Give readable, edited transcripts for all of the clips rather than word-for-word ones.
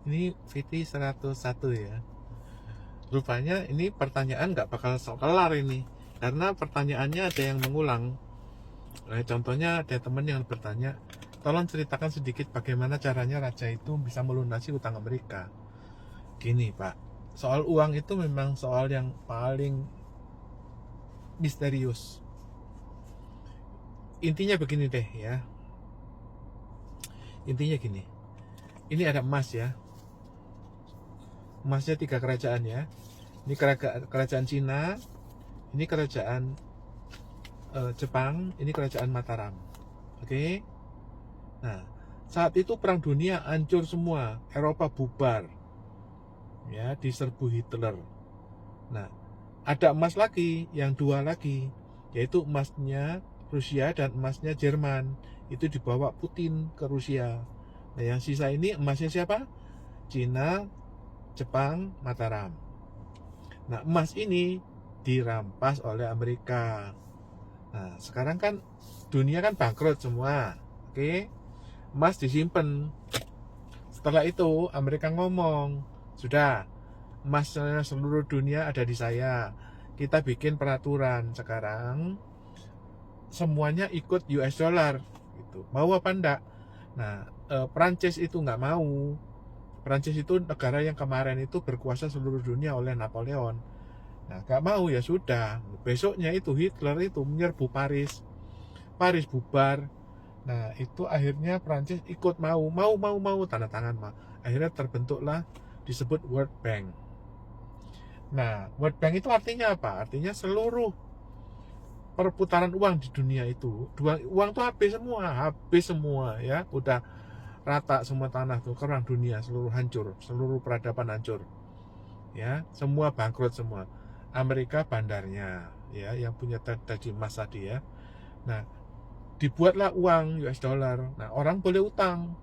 Ini VT 101 ya. Rupanya ini pertanyaan nggak bakal sok kelar ini, karena pertanyaannya ada yang mengulang. Contohnya ada teman yang bertanya, tolong ceritakan sedikit bagaimana caranya raja itu bisa melunasi utang Amerika. Gini Pak, soal uang itu memang soal yang paling misterius. Intinya begini deh ya. Intinya gini. Ini ada emas ya. Emasnya 3 kerajaan ya. Ini kerajaan Cina, ini kerajaan Jepang, ini kerajaan Mataram. Oke. Nah, saat itu perang dunia hancur semua, Eropa bubar. Ya, diserbu Hitler. Nah, ada emas lagi, yang 2 lagi, yaitu emasnya Rusia dan emasnya Jerman. Itu dibawa Putin ke Rusia. Nah, yang sisa ini emasnya siapa? Cina, Jepang, Mataram. Nah, emas ini dirampas oleh Amerika. Nah, sekarang kan dunia kan bangkrut semua. Oke. Emas disimpan. Setelah itu Amerika ngomong, sudah, emas seluruh dunia ada di saya. Kita bikin peraturan sekarang semuanya ikut US dollar gitu. Mau apa enggak? Nah, Prancis itu nggak mau. Prancis itu negara yang kemarin itu berkuasa seluruh dunia oleh Napoleon. Nah, nggak mau ya sudah. Besoknya itu Hitler itu menyerbu Paris. Paris bubar. Nah, itu akhirnya Prancis ikut mau tanda tangan mah. Akhirnya terbentuklah disebut World Bank. Nah, World Bank itu artinya apa? Artinya seluruh perputaran uang di dunia itu, uang tuh habis semua ya, udah rata semua tanah tuh, kerang dunia seluruh hancur, seluruh peradaban hancur, ya, semua bangkrut semua. Amerika bandarnya, ya, yang punya tadi emas tadi ya. Nah, dibuatlah uang US dollar. Nah, orang boleh utang.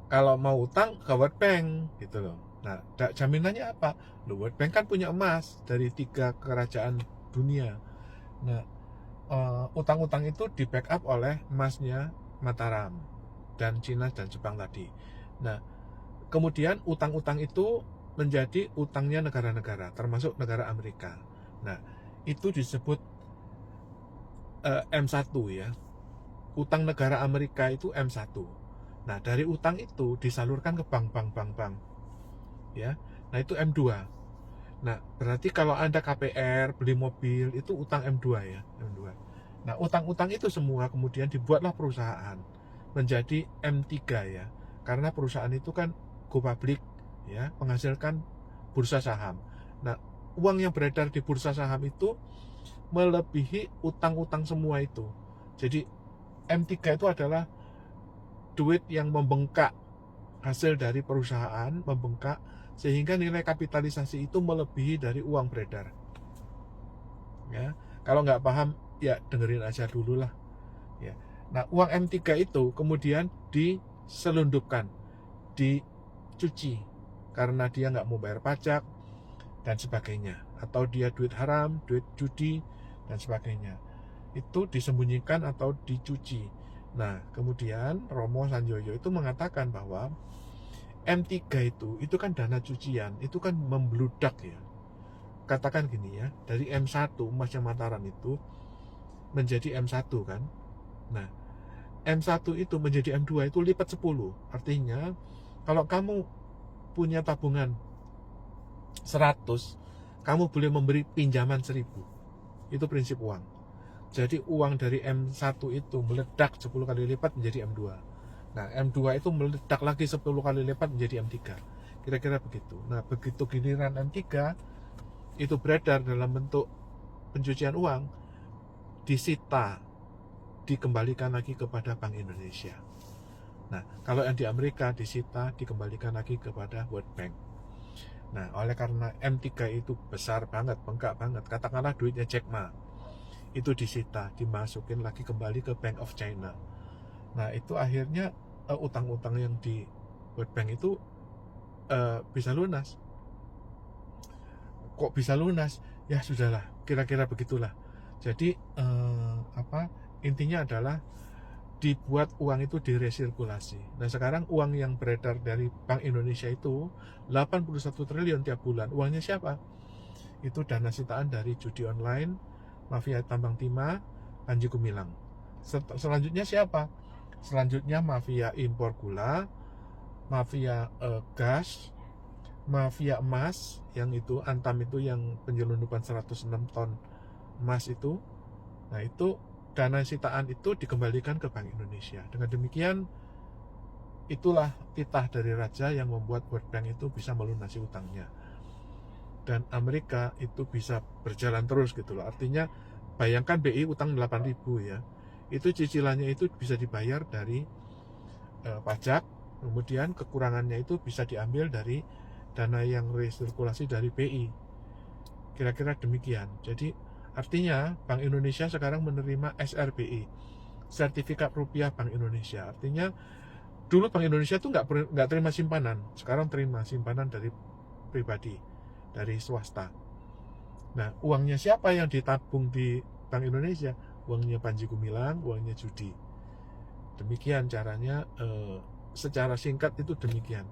Kalau mau utang ke World Bank gitu loh. Nah, jaminannya apa? World Bank kan punya emas dari 3 kerajaan dunia. Nah, utang-utang itu di backup oleh emasnya Mataram dan Cina dan Jepang tadi. Nah, kemudian utang-utang itu menjadi utangnya negara-negara, termasuk negara Amerika. Nah, itu disebut M1 ya. Utang negara Amerika itu M1. Nah, dari utang itu disalurkan ke bank. Ya. Nah, itu M2. Nah, berarti kalau Anda KPR, beli mobil, itu utang M2 ya, M2. Nah, utang-utang itu semua kemudian dibuatlah perusahaan menjadi M3 ya. Karena perusahaan itu kan go public ya, menghasilkan bursa saham. Nah, uang yang beredar di bursa saham itu melebihi utang-utang semua itu. Jadi M3 itu adalah duit yang membengkak, hasil dari perusahaan membengkak sehingga nilai kapitalisasi itu melebihi dari uang beredar. Ya, kalau nggak paham ya dengerin aja dulu lah. Ya. Nah, uang M3 itu kemudian diselundupkan, dicuci karena dia nggak mau bayar pajak dan sebagainya, atau dia duit haram, duit judi dan sebagainya. Itu disembunyikan atau dicuci. Nah, kemudian Romo Sanjoyo itu mengatakan bahwa M3 itu kan dana cucian, itu kan membludak ya. Katakan gini ya, dari M1 emasnya Mataram itu menjadi M1 kan. Nah, M1 itu menjadi M2 itu lipat 10. Artinya kalau kamu punya tabungan 100, kamu boleh memberi pinjaman 1000. Itu prinsip uang. Jadi uang dari M1 itu meledak 10 kali lipat menjadi M2. Nah, M2 itu meledak lagi 10 kali lipat menjadi M3. Kira-kira begitu. Nah, begitu giliran M3 itu beredar dalam bentuk pencucian uang, disita, dikembalikan lagi kepada Bank Indonesia. Nah, kalau yang di Amerika disita, dikembalikan lagi kepada World Bank. Nah, oleh karena M3 itu besar banget, bengkak banget, katakanlah duitnya Jack Ma, itu disita, dimasukin lagi kembali ke Bank of China. Nah, itu akhirnya utang-utang yang di World Bank itu bisa lunas. Kok bisa lunas? Ya sudahlah, kira-kira begitulah. Jadi intinya adalah dibuat uang itu diresirkulasi. Nah sekarang uang yang beredar dari Bank Indonesia itu 81 triliun tiap bulan. Uangnya siapa? Itu dana sitaan dari judi online, mafia tambang timah, Panji Gumilang. Selanjutnya siapa? Selanjutnya mafia impor gula, mafia gas, mafia emas, yang itu Antam itu yang penyelundupan 106 ton emas itu. Nah itu dana sitaan itu dikembalikan ke Bank Indonesia. Dengan demikian itulah titah dari raja yang membuat World Bank itu bisa melunasi utangnya. Dan Amerika itu bisa berjalan terus gitu loh. Artinya bayangkan BI utang 8.000 ya. Itu cicilannya itu bisa dibayar dari pajak, kemudian kekurangannya itu bisa diambil dari dana yang resirkulasi dari BI. Kira-kira demikian. Jadi artinya Bank Indonesia sekarang menerima SRBI, Sertifikat Rupiah Bank Indonesia. Artinya dulu Bank Indonesia tuh nggak terima simpanan, sekarang terima simpanan dari pribadi, dari swasta. Nah, uangnya siapa yang ditabung di Bank Indonesia? Uangnya Panji Gumilang, uangnya judi. Demikian caranya, secara singkat itu demikian.